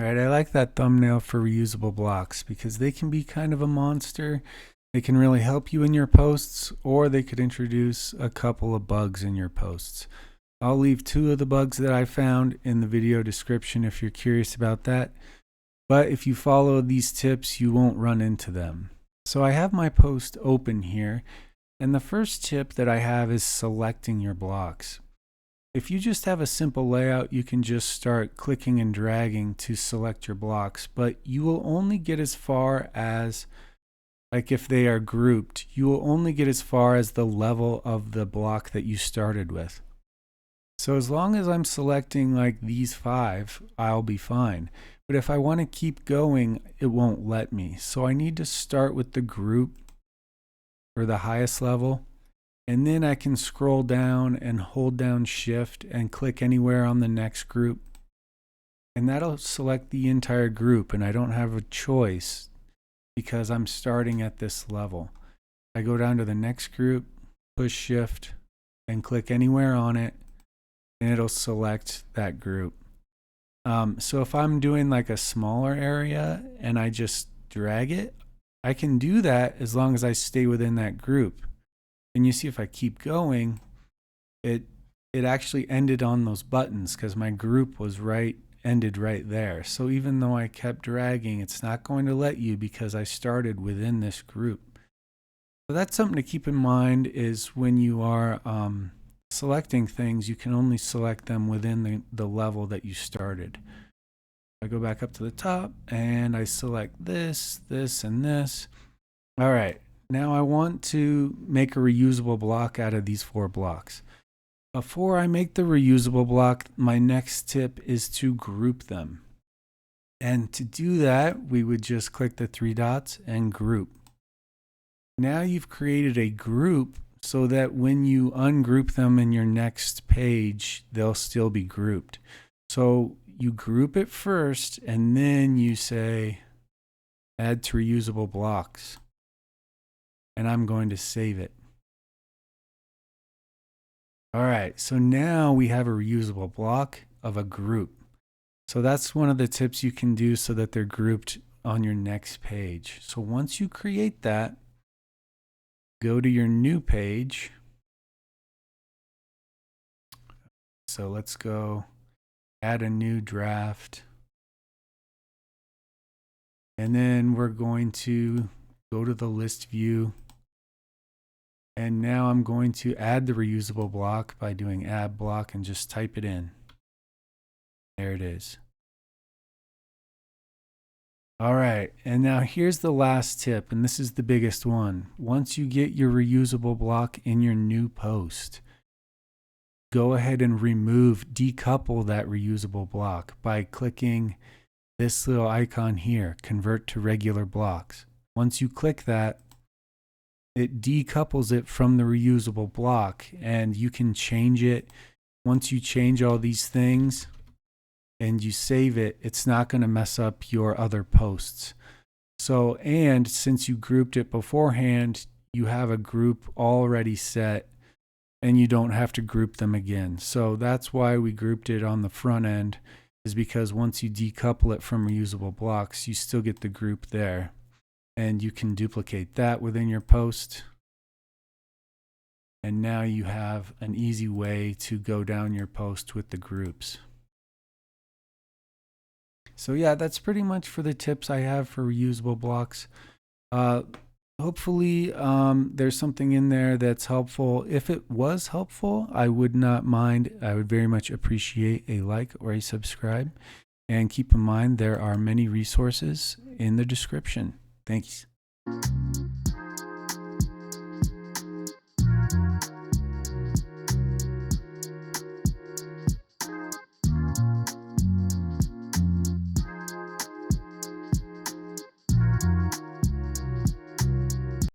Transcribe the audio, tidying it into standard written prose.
right, I like that thumbnail for reusable blocks because they can be kind of a monster. They can really help you in your posts, or they could introduce a couple of bugs in your posts. I'll leave 2 of the bugs that I found in the video description if you're curious about that. But if you follow these tips, you won't run into them. So I have my post open here, and the first tip that I have is selecting your blocks. If you just have a simple layout, you can just start clicking and dragging to select your blocks, but you will only get as far as, like if they are grouped, you will only get as far as the level of the block that you started with. So as long as I'm selecting like these 5, I'll be fine. But if I want to keep going, it won't let me. So I need to start with the group or the highest level, and then I can scroll down and hold down Shift and click anywhere on the next group. And that'll select the entire group, and I don't have a choice because I'm starting at this level. I go down to the next group, push Shift, and click anywhere on it, and it'll select that group. So if I'm doing like a smaller area and I just drag it, I can do that as long as I stay within that group. And you see if I keep going, it actually ended on those buttons because my group was ended right there. So even though I kept dragging, it's not going to let you because I started within this group. So that's something to keep in mind, is when you are selecting things, you can only select them within the level that you started. I go back up to the top and I select this, this, and this. All right, now I want to make a reusable block out of these 4 blocks. Before I make the reusable block, my next tip is to group them. And to do that, we would just click the 3 dots and group. Now you've created a group so that when you ungroup them in your next page, they'll still be grouped. So you group it first, and then you say, add to reusable blocks. And I'm going to save it. All right, so now we have a reusable block of a group. So that's one of the tips you can do so that they're grouped on your next page. So once you create that, go to your new page. So let's go add a new draft. And then we're going to go to the list view. And now I'm going to add the reusable block by doing add block and just type it in. There it is. All right, and now here's the last tip, and this is the biggest one. Once you get your reusable block in your new post, go ahead and decouple that reusable block by clicking this little icon here, convert to regular blocks. Once you click that, it decouples it from the reusable block, and you can change it. Once you change all these things and you save it, it's not going to mess up your other posts. So, and since you grouped it beforehand, you have a group already set and you don't have to group them again. So that's why we grouped it on the front end, is because once you decouple it from reusable blocks, you still get the group there. And you can duplicate that within your post. And now you have an easy way to go down your post with the groups. So yeah, that's pretty much for the tips I have for reusable blocks. Hopefully there's something in there that's helpful. If it was helpful, I would not mind. I would very much appreciate a like or a subscribe. And keep in mind, there are many resources in the description. Thanks.